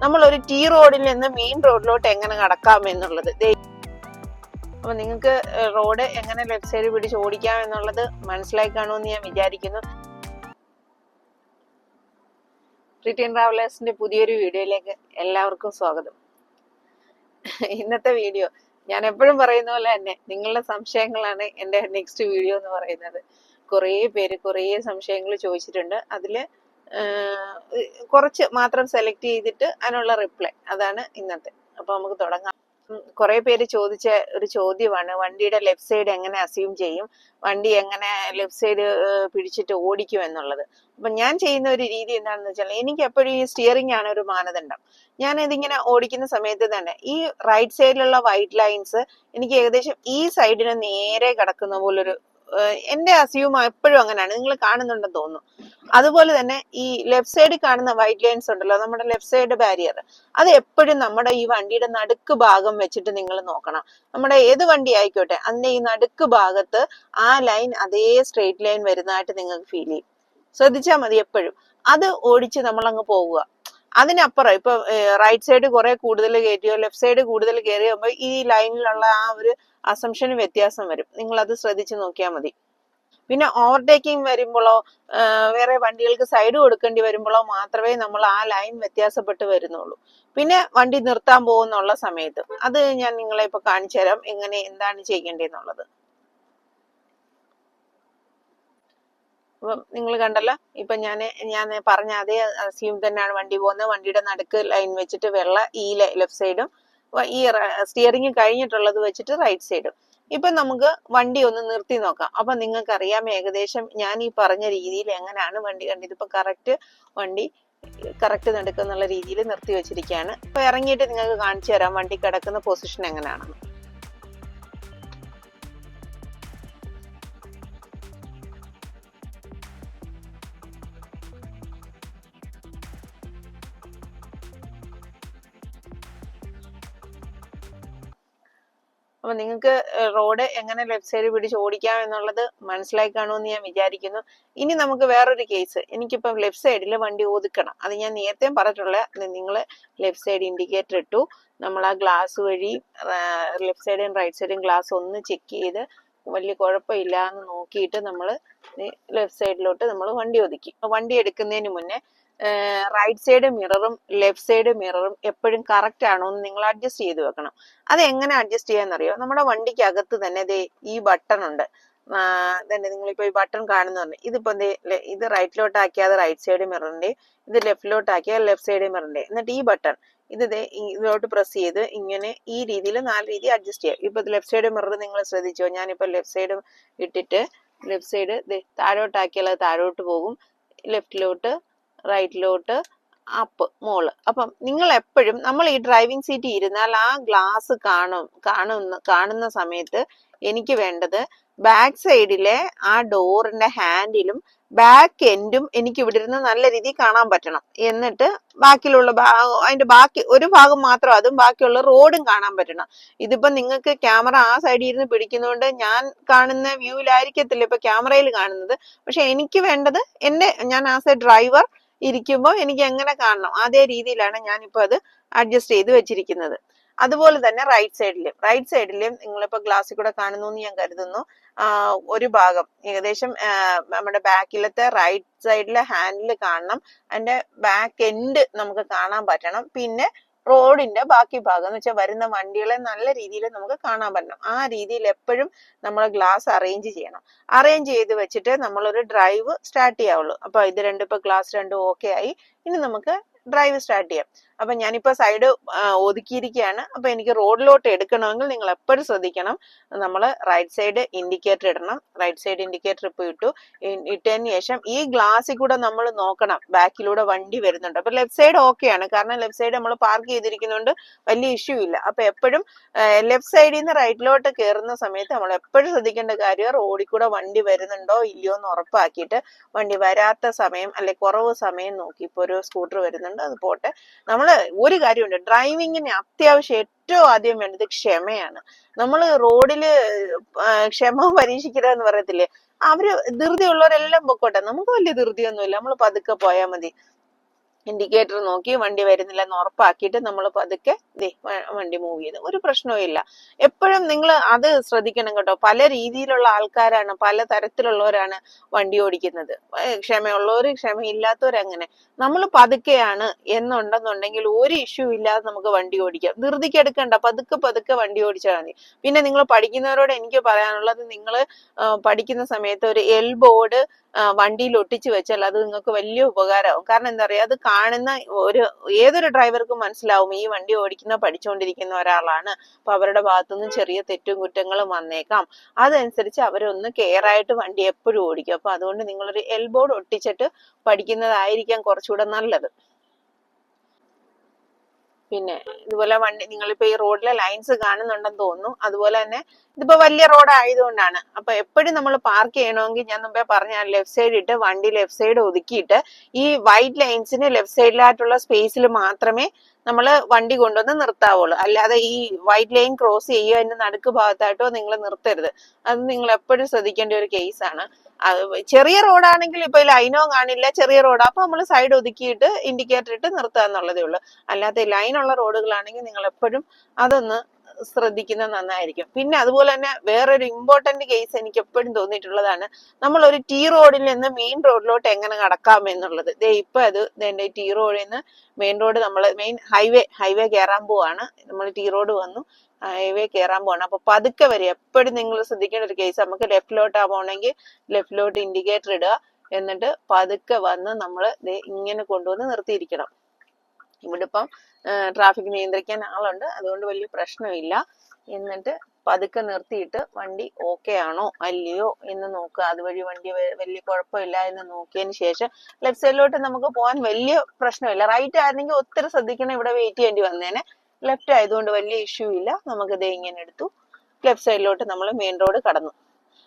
നമ്മൾ ഒരു ടി റോഡിൽ നിന്ന് മെയിൻ റോഡിലോട്ട് എങ്ങനെ കടക്കാം എന്നുള്ളത്. അപ്പൊ നിങ്ങൾക്ക് റോഡ് എങ്ങനെ ലെഫ്റ്റ് സൈഡ് പിടിച്ച് ഓടിക്കാം എന്നുള്ളത് മനസ്സിലായി കാണുമെന്ന് ഞാൻ വിചാരിക്കുന്നു. റിട്ടേൺ ട്രാവലേഴ്സിന്റെ പുതിയൊരു വീഡിയോയിലേക്ക് എല്ലാവർക്കും സ്വാഗതം. ഇന്നത്തെ വീഡിയോ ഞാൻ എപ്പോഴും പറയുന്ന പോലെ തന്നെ നിങ്ങളുടെ സംശയങ്ങളാണ് എൻ്റെ നെക്സ്റ്റ് വീഡിയോ എന്ന് പറയുന്നത്. കുറേ പേര് കുറേ സംശയങ്ങൾ ചോദിച്ചിട്ടുണ്ട്. അതില് കുറച്ച് മാത്രം സെലക്ട് ചെയ്തിട്ട് അതിനുള്ള റിപ്ലൈ അതാണ് ഇന്നത്തെ. അപ്പൊ നമുക്ക് തുടങ്ങാം. കുറെ പേര് ചോദിച്ച ഒരു ചോദ്യമാണ്, വണ്ടിയുടെ ലെഫ്റ്റ് സൈഡ് എങ്ങനെ അസ്യൂം ചെയ്യും, വണ്ടി എങ്ങനെ ലെഫ്റ്റ് സൈഡ് പിടിച്ചിട്ട് ഓടിക്കും എന്നുള്ളത്. അപ്പൊ ഞാൻ ചെയ്യുന്ന ഒരു രീതി എന്താണെന്ന് വെച്ചാൽ, എനിക്ക് എപ്പോഴും ഈ സ്റ്റിയറിംഗ് ആണ് ഒരു മാനദണ്ഡം. ഞാൻ ഇതിങ്ങനെ ഓടിക്കുന്ന സമയത്ത് തന്നെ ഈ റൈറ്റ് സൈഡിലുള്ള വൈറ്റ് ലൈൻസ് എനിക്ക് ഏകദേശം ഈ സൈഡിന് നേരെ കിടക്കുന്ന പോലൊരു എന്റെ അസ്യൂം എപ്പോഴും അങ്ങനെയാണ്. നിങ്ങൾ കാണുന്നുണ്ടെന്ന് തോന്നുന്നു. അതുപോലെ തന്നെ ഈ ലെഫ്റ്റ് സൈഡിൽ കാണുന്ന വൈറ്റ് ലൈൻസ് ഉണ്ടല്ലോ, നമ്മുടെ ലെഫ്റ്റ് സൈഡ് ബാരിയർ, അത് എപ്പോഴും നമ്മുടെ ഈ വണ്ടിയുടെ നടുക്ക് ഭാഗം വെച്ചിട്ട് നിങ്ങൾ നോക്കണം. നമ്മുടെ ഏത് വണ്ടി ആയിക്കോട്ടെ, അതിന്റെ ഈ നടുക്ക് ഭാഗത്ത് ആ ലൈൻ അതേ സ്ട്രെയിറ്റ് ലൈൻ വരുന്നതായിട്ട് നിങ്ങൾക്ക് ഫീൽ ചെയ്യും. ശ്രദ്ധിച്ചാൽ മതി എപ്പോഴും. അത് ഓടിച്ച് നമ്മളങ്ങ് പോവുക. അതിനപ്പുറം ഇപ്പൊ റൈറ്റ് സൈഡ് കുറെ കൂടുതൽ കയറ്റിയോ ലെഫ്റ്റ് സൈഡ് കൂടുതൽ കയറിയുമ്പോൾ ഈ ലൈനിലുള്ള ആ ഒരു അസംഷന് വ്യത്യാസം വരും. നിങ്ങൾ അത് ശ്രദ്ധിച്ച് നോക്കിയാൽ മതി. പിന്നെ ഓവർടേക്കിംഗ് വരുമ്പോഴോ വേറെ വണ്ടികൾക്ക് സൈഡ് കൊടുക്കേണ്ടി വരുമ്പോഴോ മാത്രമേ നമ്മൾ ആ ലൈൻ വ്യത്യാസപ്പെട്ട് വരുന്നുള്ളൂ. പിന്നെ വണ്ടി നിർത്താൻ പോകുന്നുള്ള സമയത്ത് അത് ഞാൻ നിങ്ങളെ ഇപ്പൊ കാണിച്ചു തരാം എങ്ങനെ എന്താണ് ചെയ്യേണ്ടതെന്നുള്ളത്. അപ്പം നിങ്ങൾ കണ്ടല്ലോ, ഇപ്പൊ ഞാൻ പറഞ്ഞ അതേ അസ്യൂം തന്നെയാണ് വണ്ടി പോകുന്നത്. വണ്ടിയുടെ നടുക്ക് ലൈൻ വെച്ചിട്ട് വെള്ള ഈ ലെഫ്റ്റ് സൈഡും ഈ സ്റ്റിയറിംഗ് കഴിഞ്ഞിട്ടുള്ളത് വെച്ചിട്ട് റൈറ്റ് സൈഡും. ഇപ്പൊ നമുക്ക് വണ്ടി ഒന്ന് നിർത്തി നോക്കാം. അപ്പൊ നിങ്ങൾക്ക് അറിയാം ഏകദേശം ഞാൻ ഈ പറഞ്ഞ രീതിയിൽ എങ്ങനെയാണ് വണ്ടി കണ്ടത്. ഇപ്പൊ വണ്ടി കറക്റ്റ് നടക്കുന്നുള്ള രീതിയിൽ നിർത്തി വെച്ചിരിക്കുകയാണ്. അപ്പൊ ഇറങ്ങിയിട്ട് നിങ്ങൾക്ക് കാണിച്ചു തരാം വണ്ടി കിടക്കുന്ന പൊസിഷൻ എങ്ങനെയാണെന്ന്. അപ്പൊ നിങ്ങൾക്ക് റോഡ് എങ്ങനെ ലെഫ്റ്റ് സൈഡ് പിടിച്ച് ഓടിക്കാം എന്നുള്ളത് മനസ്സിലായി കാണുമെന്ന് ഞാൻ വിചാരിക്കുന്നു. ഇനി നമുക്ക് വേറൊരു കേസ്. എനിക്കിപ്പം ലെഫ്റ്റ് സൈഡിൽ വണ്ടി ഒതുക്കണം. അത് ഞാൻ നേരത്തെ പറഞ്ഞിട്ടുള്ള, നിങ്ങൾ ലെഫ്റ്റ് സൈഡ് ഇൻഡിക്കേറ്റർ ഇട്ടു, നമ്മൾ ആ ഗ്ലാസ് വഴി ലെഫ്റ്റ് സൈഡും റൈറ്റ് സൈഡും ഗ്ലാസ് ഒന്ന് ചെക്ക് ചെയ്ത് വലിയ കുഴപ്പമില്ല എന്ന് നോക്കിയിട്ട് നമ്മൾ ലെഫ്റ്റ് സൈഡിലോട്ട് നമ്മൾ വണ്ടി ഒതുക്കി. വണ്ടി എടുക്കുന്നതിന് മുന്നേ റൈറ്റ് സൈഡ് മിററും ലെഫ്റ്റ് സൈഡ് മിററും എപ്പോഴും കറക്റ്റ് ആണോ എന്ന് നിങ്ങൾ അഡ്ജസ്റ്റ് ചെയ്ത് വെക്കണം. അത് എങ്ങനെ അഡ്ജസ്റ്റ് ചെയ്യാന്നറിയോ? നമ്മുടെ വണ്ടിക്ക് അകത്ത് തന്നെ ഈ ബട്ടൺ ഉണ്ട്. തന്നെ നിങ്ങളിപ്പോ ഈ ബട്ടൺ കാണുന്ന പറഞ്ഞാൽ ഇതിപ്പോ ഇത് റൈറ്റിലോട്ടാക്കിയാൽ റൈറ്റ് സൈഡ് മിററിന്റെ, ഇത് ലെഫ്റ്റിലോട്ടാക്കിയാൽ ലെഫ്റ്റ് സൈഡ് മിററിന്റെ. എന്നിട്ട് ഈ ബട്ടൺ ഇതിലോട്ട് പ്രസ് ചെയ്ത് ഇങ്ങനെ ഈ രീതിയിൽ 4 രീതി അഡ്ജസ്റ്റ് ചെയ്യാം. ഇപ്പൊ ലെഫ്റ്റ് സൈഡ് മിറർ നിങ്ങൾ ശ്രദ്ധിച്ചോ, ഞാനിപ്പോ ലെഫ്റ്റ് സൈഡ് ഇട്ടിട്ട് ലെഫ്റ്റ് സൈഡ് താഴോട്ടാക്കിയാൽ അത് താഴോട്ട് പോകും, ലെഫ്റ്റിലോട്ട് റൈറ്റിലോട്ട് അപ്പ് മോള്. അപ്പം നിങ്ങൾ എപ്പോഴും നമ്മൾ ഈ ഡ്രൈവിംഗ് സീറ്റ് ഇരുന്നാൽ ആ ഗ്ലാസ് കാണുന്ന സമയത്ത് എനിക്ക് വേണ്ടത് ബാക്ക് സൈഡിലെ ആ ഡോറിന്റെ ഹാൻഡിലും ബാക്ക് എൻഡും എനിക്ക് ഇവിടെ ഇരുന്ന് നല്ല രീതിയിൽ കാണാൻ പറ്റണം. എന്നിട്ട് ബാക്കിയുള്ള അതിന്റെ ബാക്കി ഒരു ഭാഗം മാത്രം അതും ബാക്കിയുള്ള റോഡും കാണാൻ പറ്റണം. ഇതിപ്പോ നിങ്ങൾക്ക് ക്യാമറ ആ സൈഡിൽ ഇരുന്ന് പിടിക്കുന്നതുകൊണ്ട് ഞാൻ കാണുന്ന വ്യൂവിലായിരിക്കത്തില്ല ഇപ്പൊ ക്യാമറയിൽ കാണുന്നത്. പക്ഷെ എനിക്ക് വേണ്ടത് ഞാൻ ആസ് എ ഡ്രൈവർ ഇരിക്കുമ്പോൾ എനിക്ക് എങ്ങനെ കാണണം അതേ രീതിയിലാണ് ഞാനിപ്പോ അത് അഡ്ജസ്റ്റ് ചെയ്ത് വെച്ചിരിക്കുന്നത്. അതുപോലെ തന്നെ റൈറ്റ് സൈഡിലും നിങ്ങളിപ്പോ ഗ്ലാസ്സിൽ കൂടെ കാണുന്നു എന്ന് ഞാൻ കരുതുന്നു. ഒരു ഭാഗം ഏകദേശം നമ്മുടെ ബാക്കിലത്തെ റൈറ്റ് സൈഡിലെ ഹാൻഡിൽ കാണണം, അതിന്റെ ബാക്ക് എൻഡ് നമുക്ക് കാണാൻ പറ്റണം. പിന്നെ റോഡിന്റെ ബാക്കി ഭാഗം എന്ന് വെച്ചാൽ വരുന്ന വണ്ടികളെ നല്ല രീതിയിൽ നമുക്ക് കാണാൻ പറ്റണം. ആ രീതിയിൽ എപ്പോഴും നമ്മൾ ഗ്ലാസ് അറേഞ്ച് ചെയ്യണം. അറേഞ്ച് ചെയ്ത് വെച്ചിട്ട് നമ്മളൊരു ഡ്രൈവ് സ്റ്റാർട്ട് ചെയ്യാവുള്ളൂ. അപ്പൊ ഇത് രണ്ടും ഇപ്പൊ ഗ്ലാസ് രണ്ടും ഓക്കെ ആയി. ഇനി നമുക്ക് ഡ്രൈവ് സ്റ്റാർട്ട് ചെയ്യാം. അപ്പൊ ഞാനിപ്പോ സൈഡ് ഒതുക്കിയിരിക്കുകയാണ്. അപ്പൊ എനിക്ക് റോഡിലോട്ട് എടുക്കണമെങ്കിൽ നിങ്ങൾ എപ്പോഴും ശ്രദ്ധിക്കണം, നമ്മൾ റൈറ്റ് സൈഡ് ഇൻഡിക്കേറ്റർ ഇടണം. റൈറ്റ് സൈഡ് ഇൻഡിക്കേറ്റർ ഇപ്പൊ ഇട്ടതിന് ശേഷം ഈ ഗ്ലാസ്സിൽ കൂടെ നമ്മൾ നോക്കണം ബാക്കിലൂടെ വണ്ടി വരുന്നുണ്ട്. അപ്പൊ ലെഫ്റ്റ് സൈഡ് ഓക്കെയാണ്, കാരണം ലെഫ്റ്റ് സൈഡ് നമ്മൾ പാർക്ക് ചെയ്തിരിക്കുന്നതുകൊണ്ട് വലിയ ഇഷ്യൂ ഇല്ല. അപ്പൊ എപ്പോഴും ലെഫ്റ്റ് സൈഡിൽ നിന്ന് റൈറ്റിലോട്ട് കയറുന്ന സമയത്ത് നമ്മൾ എപ്പോഴും ശ്രദ്ധിക്കേണ്ട കാര്യം റോഡിൽ കൂടെ വണ്ടി വരുന്നുണ്ടോ ഇല്ലയോ എന്ന് ഉറപ്പാക്കിയിട്ട്, വണ്ടി വരാത്ത സമയം അല്ലെ കുറവ് സമയം നോക്കി, ഇപ്പൊ ഒരു സ്കൂട്ടർ വരുന്നുണ്ട് അത് പോട്ടെ. ഒരു കാര്യമുണ്ട്, ഡ്രൈവിങ്ങിന് അത്യാവശ്യം ഏറ്റവും ആദ്യം വേണ്ടത് ക്ഷമയാണ്. നമ്മൾ റോഡില് ക്ഷമ പരീക്ഷിക്കുക എന്ന് പറയത്തില്ലേ, അവര് ധൃതിയുള്ളവരെല്ലാം പൊക്കോട്ടെ, നമുക്ക് വലിയ ധൃതിയൊന്നുമില്ല, നമ്മൾ പതുക്കെ പോയാൽ മതി. ഇൻഡിക്കേറ്റർ നോക്കി വണ്ടി വരുന്നില്ലെന്ന് ഉറപ്പാക്കിയിട്ട് നമ്മൾ പതുക്കെ വണ്ടി മൂവ് ചെയ്ത് ഒരു പ്രശ്നവും ഇല്ല. എപ്പോഴും നിങ്ങൾ അത് ശ്രദ്ധിക്കണം കേട്ടോ. പല രീതിയിലുള്ള ആൾക്കാരാണ്, പല തരത്തിലുള്ളവരാണ് വണ്ടി ഓടിക്കുന്നത്. ക്ഷമയുള്ളവർ, ക്ഷമയില്ലാത്തവരങ്ങനെ. നമ്മൾ പതുക്കെയാണ് എന്നുണ്ടെന്നുണ്ടെങ്കിൽ ഒരു ഇഷ്യൂ ഇല്ലാതെ നമുക്ക് വണ്ടി ഓടിക്കാം. ധൃതിക്ക് എടുക്കണ്ട, പതുക്കെ പതുക്കെ വണ്ടി ഓടിച്ചാൽ മതി. പിന്നെ നിങ്ങൾ പഠിക്കുന്നവരോട് എനിക്ക് പറയാനുള്ളത്, നിങ്ങൾ പഠിക്കുന്ന സമയത്ത് ഒരു എൽ ബോർഡ് വണ്ടിയിൽ ഒട്ടിച്ചു വെച്ചാൽ അത് നിങ്ങൾക്ക് വലിയ ഉപകാരമാവും. കാരണം എന്താ പറയുക, അത് കാണുന്ന ഏതൊരു ഡ്രൈവർക്കും മനസ്സിലാവും ഈ വണ്ടി പഠിച്ചുകൊണ്ടിരിക്കുന്ന ഒരാളാണ്. അപ്പൊ അവരുടെ ഭാഗത്തുനിന്ന് ചെറിയ തെറ്റും കുറ്റങ്ങളും വന്നേക്കാം. അതനുസരിച്ച് അവരൊന്ന് കെയർ ആയിട്ട് വണ്ടി എപ്പോഴും ഓടിക്കും. അപ്പൊ അതുകൊണ്ട് നിങ്ങളൊരു എൽ ബോർഡ് ഒട്ടിച്ചിട്ട് പഠിക്കുന്നതായിരിക്കാം കുറച്ചുകൂടെ നല്ലത്. പിന്നെ ഇതുപോലെ വണ്ടി നിങ്ങളിപ്പോ ഈ റോഡിലെ ലൈൻസ് കാണുന്നുണ്ടെന്ന് തോന്നുന്നു. അതുപോലെ തന്നെ ഇതിപ്പോ വലിയ റോഡ് ആയതുകൊണ്ടാണ്. അപ്പൊ എപ്പോഴും നമ്മൾ പാർക്ക് ചെയ്യണമെങ്കിൽ ഞാൻ മുമ്പേ പറഞ്ഞ ലെഫ്റ്റ് സൈഡ് ഇട്ട് വണ്ടി ലെഫ്റ്റ് സൈഡ് ഒതുക്കിയിട്ട് ഈ വൈറ്റ് ലൈൻസിന് ലെഫ്റ്റ് സൈഡിലായിട്ടുള്ള സ്പേസിൽ മാത്രമേ നമ്മൾ വണ്ടി കൊണ്ടുവന്ന് നിർത്താവുള്ളൂ. അല്ലാതെ ഈ വൈറ്റ് ലൈൻ ക്രോസ് ചെയ്യുക അതിന്റെ നടുക്ക് ഭാഗത്തായിട്ടോ നിങ്ങൾ നിർത്തരുത്. അത് നിങ്ങൾ എപ്പോഴും ശ്രദ്ധിക്കേണ്ട ഒരു കേസാണ്. ചെറിയ റോഡാണെങ്കിൽ ഇപ്പൊ ലൈനോ കാണില്ല, ചെറിയ റോഡാ, അപ്പൊ നമ്മൾ സൈഡ് ഒതുക്കിയിട്ട് ഇൻഡിക്കേറ്റർ ഇട്ട് നിർത്തുക എന്നുള്ളതേ ഉള്ളൂ. അല്ലാത്ത ലൈനുള്ള റോഡുകളാണെങ്കിൽ നിങ്ങൾ എപ്പോഴും അതൊന്ന് ശ്രദ്ധിക്കുന്നത് നന്നായിരിക്കും. പിന്നെ അതുപോലെ തന്നെ വേറൊരു ഇമ്പോർട്ടന്റ് കേസ് എനിക്ക് എപ്പോഴും തോന്നിയിട്ടുള്ളതാണ്, നമ്മൾ ഒരു ടി റോഡിൽ നിന്ന് മെയിൻ റോഡിലോട്ട് എങ്ങനെ കടക്കാം എന്നുള്ളത്. ഇപ്പൊ എന്റെ ടി റോഡിൽ നിന്ന് മെയിൻ റോഡ്, നമ്മൾ മെയിൻ ഹൈവേ കയറാൻ പോവാണ്. നമ്മൾ ടി റോഡ് വന്നു, ഹൈവേ കയറാൻ പോവാണ്. അപ്പൊ പതുക്കെ വരെ എപ്പോഴും നിങ്ങൾ ശ്രദ്ധിക്കേണ്ട ഒരു കേസ്, നമുക്ക് ലെഫ്റ്റിലോട്ടാ പോകണമെങ്കിൽ ലെഫ്റ്റിലോട്ട് ഇൻഡിക്കേറ്റർ ഇടുക, എന്നിട്ട് പതുക്കെ വന്ന് നമ്മൾ ഇങ്ങനെ കൊണ്ടുവന്ന് നിർത്തിയിരിക്കണം. ഇവിടെ ഇപ്പം ട്രാഫിക് നിയന്ത്രിക്കാൻ ആളുണ്ട്, അതുകൊണ്ട് വലിയ പ്രശ്നമില്ല. എന്നിട്ട് പതുക്കെ നിർത്തിയിട്ട് വണ്ടി ഓക്കെ ആണോ അല്ലയോ എന്ന് നോക്കുക. അതുവഴി വണ്ടി വലിയ കുഴപ്പമില്ല എന്ന് നോക്കിയതിന് ശേഷം ലെഫ്റ്റ് സൈഡിലോട്ട് നമുക്ക് പോകാൻ വലിയ പ്രശ്നമില്ല. റൈറ്റ് ആയിരുന്നെങ്കിൽ ഒത്തിരി ശ്രദ്ധിക്കണം, ഇവിടെ വെയിറ്റ് ചെയ്യേണ്ടി വന്നേനെ. ലെഫ്റ്റ് ആയതുകൊണ്ട് വലിയ ഇഷ്യൂ ഇല്ല. നമുക്ക് ഇങ്ങനെ എടുത്തു, ലെഫ്റ്റ് സൈഡിലോട്ട് നമ്മൾ മെയിൻ റോഡ് കടന്നു.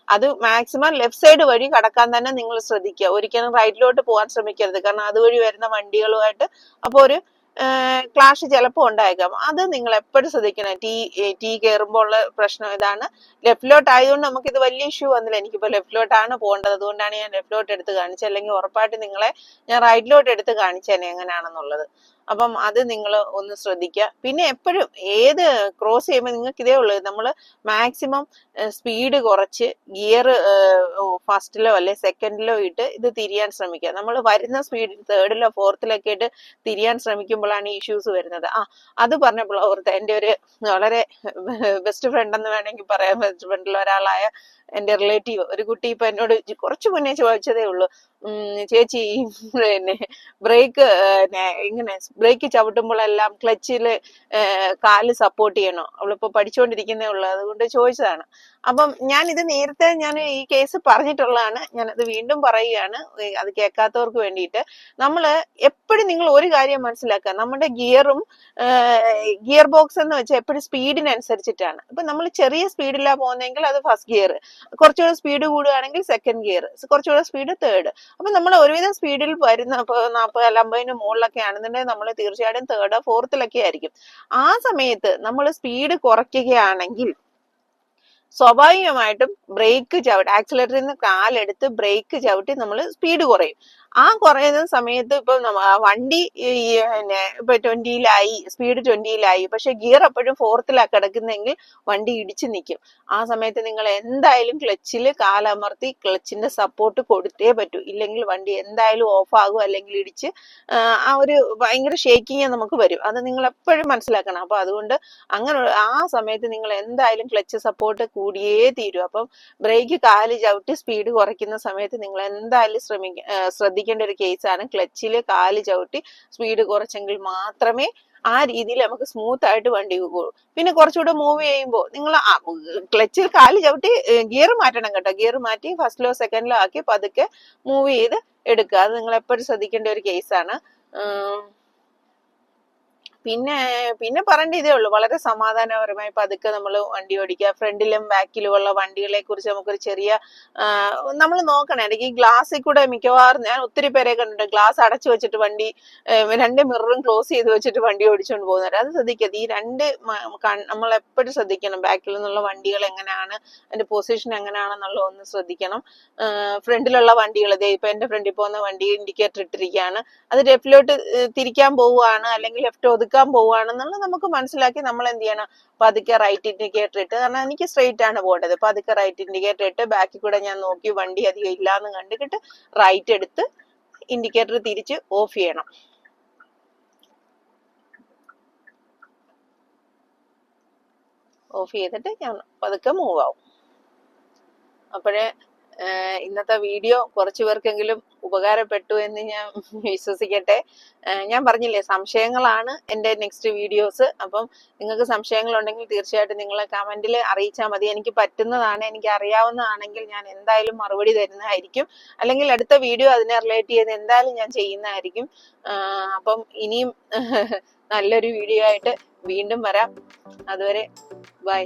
അത് മാക്സിമം ലെഫ്റ്റ് സൈഡ് വഴി കടക്കാൻ തന്നെ നിങ്ങൾ ശ്രദ്ധിക്കുക. ഒരിക്കലും റൈറ്റിലോട്ട് പോകാൻ ശ്രമിക്കരുത്. കാരണം അതുവഴി വരുന്ന വണ്ടികളുമായിട്ട് അപ്പോൾ ഒരു ക്ലാഷ് ചിലപ്പോൾ ഉണ്ടായേക്കാം. അത് നിങ്ങൾ എപ്പോഴും ശ്രദ്ധിക്കണം. ടീ കയറുമ്പോൾ ഉള്ള പ്രശ്നം ഇതാണ്. ലെഫ്റ്റിലോട്ട് ആയതുകൊണ്ട് നമുക്ക് ഇത് വലിയ ഇഷ്യൂ വന്നില്ല. എനിക്കിപ്പോ ലെഫ്റ്റിലോട്ടാണ് പോകേണ്ടത്, അതുകൊണ്ടാണ് ഞാൻ ലെഫ്റ്റിലോട്ട് എടുത്ത് കാണിച്ചത്. അല്ലെങ്കിൽ ഉറപ്പായിട്ട് നിങ്ങളെ ഞാൻ റൈറ്റിലോട്ട് എടുത്ത് കാണിച്ചേനെ എങ്ങനെയാണെന്നുള്ളത്. അപ്പം അത് നിങ്ങൾ ഒന്ന് ശ്രദ്ധിക്കുക. പിന്നെ എപ്പോഴും ഏത് ക്രോസ് ചെയ്യുമ്പോൾ നിങ്ങൾക്ക് ഇതേ ഉള്ളൂ, നമ്മൾ മാക്സിമം സ്പീഡ് കുറച്ച് ഗിയർ ഫസ്റ്റിലോ അല്ലെ സെക്കൻഡിലോ ഇട്ട് ഇത് തിരിയാൻ ശ്രമിക്കുക. നമ്മൾ വരുന്ന സ്പീഡിൽ തേർഡിലോ ഫോർത്തിലൊക്കെ ഇട്ട് തിരിയാൻ ശ്രമിക്കുമ്പോഴാണ് ഇഷ്യൂസ് വരുന്നത്. അത് പറഞ്ഞപ്പോൾ ഓർത്ത് എൻ്റെ ഒരു വളരെ ബെസ്റ്റ് ഫ്രണ്ട് എന്ന് വേണമെങ്കിൽ പറയാം, ബെസ്റ്റ് ഫ്രണ്ടിൽ ഒരാളായ എൻ്റെ റിലേറ്റീവ് ഒരു കുട്ടി ഇപ്പൊ എന്നോട് കുറച്ചു മുന്നേ ചോദിച്ചതേ ഉള്ളൂ, ചേച്ചി പിന്നെ ബ്രേക്ക് ചവിട്ടുമ്പോഴെല്ലാം ക്ലച്ചില് കാല് സപ്പോർട്ട് ചെയ്യണോ? അവളിപ്പോ പഠിച്ചുകൊണ്ടിരിക്കുന്നേ ഉള്ളൂ, അതുകൊണ്ട് ചോദിച്ചതാണ്. അപ്പം ഞാൻ ഈ കേസ് പറഞ്ഞിട്ടുള്ളതാണ്, ഞാനത് വീണ്ടും പറയുകയാണ് അത് കേൾക്കാത്തവർക്ക് വേണ്ടിയിട്ട്. നമ്മള് എപ്പോഴും നിങ്ങൾ ഒരു കാര്യം മനസ്സിലാക്കുക, നമ്മുടെ ഗിയർ ബോക്സ് എന്ന് വെച്ചാൽ എപ്പോഴും സ്പീഡിനനുസരിച്ചിട്ടാണ്. ഇപ്പൊ നമ്മൾ ചെറിയ സ്പീഡിലാ പോകുന്നതെങ്കിൽ അത് ഫസ്റ്റ് ഗിയർ, കുറച്ചുകൂടെ സ്പീഡ് കൂടുകയാണെങ്കിൽ സെക്കൻഡ് ഗിയർ, കുറച്ചുകൂടെ സ്പീഡ് തേർഡ്. അപ്പൊ നമ്മൾ ഒരുവിധം സ്പീഡിൽ വരുന്ന 40-50 മുകളിലൊക്കെ ആണെന്നുണ്ടെങ്കിൽ നമ്മൾ തീർച്ചയായിട്ടും തേർഡോ ഫോർത്തിലൊക്കെ ആയിരിക്കും. ആ സമയത്ത് നമ്മൾ സ്പീഡ് കുറയ്ക്കുകയാണെങ്കിൽ സ്വാഭാവികമായിട്ടും ബ്രേക്ക് ചവിട്ടി ആക്സിലേറ്ററിൽ നിന്ന് കാലെടുത്ത് ബ്രേക്ക് ചവിട്ടി നമ്മൾ സ്പീഡ് കുറയും. ആ കുറയുന്ന സമയത്ത് ഇപ്പൊ വണ്ടി ഇപ്പൊ 20-യിലായി, സ്പീഡ് 20-യിലായി, പക്ഷെ ഗിയർ എപ്പോഴും ഫോർത്തിലാണ് കിടക്കുന്നെങ്കിൽ വണ്ടി ഇടിച്ചു നിൽക്കും. ആ സമയത്ത് നിങ്ങൾ എന്തായാലും ക്ലച്ചിൽ കാലമർത്തി ക്ലച്ചിന്റെ സപ്പോർട്ട് കൊടുത്തേ പറ്റൂ, ഇല്ലെങ്കിൽ വണ്ടി എന്തായാലും ഓഫ് ആകും, അല്ലെങ്കിൽ ഇടിച്ച് ആ ഒരു ഭയങ്കര ഷേക്കിങ് നമുക്ക് വരും. അത് നിങ്ങൾ എപ്പോഴും മനസ്സിലാക്കണം. അപ്പൊ അതുകൊണ്ട് അങ്ങനെ ആ സമയത്ത് നിങ്ങൾ എന്തായാലും ക്ലച്ച് സപ്പോർട്ട് കൂടിയേ തീരും. അപ്പം ബ്രേക്ക് കാല് ചവിട്ടി സ്പീഡ് കുറയ്ക്കുന്ന സമയത്ത് നിങ്ങൾ എന്തായാലും ശ്രദ്ധിക്കേണ്ട ഒരു കേസാണ്, ക്ലച്ചില് കാല് ചവിട്ടി സ്പീഡ് കുറച്ചെങ്കിൽ മാത്രമേ ആ രീതിയിൽ നമുക്ക് സ്മൂത്ത് ആയിട്ട് വണ്ടി പോകുള്ളൂ. പിന്നെ കുറച്ചുകൂടെ മൂവ് ചെയ്യുമ്പോൾ നിങ്ങൾ ക്ലച്ചിൽ കാല് ചവിട്ടി ഗിയർ മാറ്റണം കേട്ടോ. ഗിയർ മാറ്റി ഫസ്റ്റിലോ സെക്കൻഡിലോ ആക്കി പതുക്കെ മൂവ് ചെയ്ത് എടുക്കുക. അത് നിങ്ങൾ എപ്പോഴും ശ്രദ്ധിക്കേണ്ട ഒരു കേസാണ്. പിന്നെ പിന്നെ പറയേണ്ട ഇതേ ഉള്ളൂ, വളരെ സമാധാനപരമായി പതുക്കെ നമ്മൾ വണ്ടി ഓടിക്കുക. ഫ്രണ്ടിലും ബാക്കിലും ഉള്ള വണ്ടികളെ കുറിച്ച് നമുക്കൊരു ചെറിയ നമ്മൾ നോക്കണം. ഇടയ്ക്ക് ഗ്ലാസ്സിൽ കൂടെ മിക്കവാറും ഞാൻ ഒത്തിരി പേരെ കണ്ടിട്ടുണ്ട്, ഗ്ലാസ് അടച്ചു വെച്ചിട്ട് വണ്ടി, രണ്ട് മിററും ക്ലോസ് ചെയ്ത് വെച്ചിട്ട് വണ്ടി ഓടിച്ചുകൊണ്ട് പോകുന്നവർ. അത് ശ്രദ്ധിക്കരുത്. ഈ രണ്ട് നമ്മൾ എപ്പോഴും ശ്രദ്ധിക്കണം, ബാക്കിൽ നിന്നുള്ള വണ്ടികൾ എങ്ങനെയാണ്, അതിന്റെ പൊസിഷൻ എങ്ങനെയാണെന്നുള്ള ഒന്ന് ശ്രദ്ധിക്കണം. ഫ്രണ്ടിലുള്ള വണ്ടികൾ, ഇപ്പൊ എന്റെ ഫ്രണ്ടിൽ പോകുന്ന വണ്ടി ഇൻഡിക്കേറ്റർ ഇട്ടിരിക്കുകയാണ്, അത് ലെഫ്റ്റിലോട്ട് തിരിക്കാൻ പോവുകയാണ് അല്ലെങ്കിൽ ലെഫ്റ്റ് ഒതുക്കാൻ പോവുകയാണെന്നുള്ളത് നമുക്ക് മനസ്സിലാക്കി നമ്മൾ എന്ത് ചെയ്യണം, പതുക്കെ റൈറ്റ് ഇൻഡിക്കേറ്റർ ഇട്ട്, കാരണം എനിക്ക് സ്ട്രെയിറ്റ് ആണ് പോകേണ്ടത്, പതുക്കെ റൈറ്റ് ഇൻഡിക്കേറ്റർ ഇട്ട് ബാക്കിൽ കൂടെ ഞാൻ നോക്കി വണ്ടി അധികം ഇല്ലാന്ന് കണ്ടിട്ട് റൈറ്റ് എടുത്ത് ഇൻഡിക്കേറ്റർ തിരിച്ച് ഓഫ് ചെയ്യണം. ഓഫ് ചെയ്തിട്ട് ഞാൻ പതുക്കെ മൂവ് ആവും. അപ്പോഴേ ഇന്നത്തെ വീഡിയോ കുറച്ചു പേർക്കെങ്കിലും ഉപകാരപ്പെട്ടു എന്ന് ഞാൻ വിശ്വസിക്കട്ടെ. ഞാൻ പറഞ്ഞില്ലേ, സംശയങ്ങളാണ് എൻ്റെ നെക്സ്റ്റ് വീഡിയോസ്. അപ്പം നിങ്ങൾക്ക് സംശയങ്ങളുണ്ടെങ്കിൽ തീർച്ചയായിട്ടും നിങ്ങളെ കമന്റിൽ അറിയിച്ചാൽ മതി. എനിക്ക് പറ്റുന്നതാണ്, എനിക്ക് അറിയാവുന്നതാണെങ്കിൽ ഞാൻ എന്തായാലും മറുപടി തരുന്നതായിരിക്കും, അല്ലെങ്കിൽ അടുത്ത വീഡിയോ അതിനെ റിലേറ്റ് ചെയ്ത് എന്തായാലും ഞാൻ ചെയ്യുന്നതായിരിക്കും. അപ്പം ഇനിയും നല്ലൊരു വീഡിയോ ആയിട്ട് വീണ്ടും വരാം. അതുവരെ ബൈ.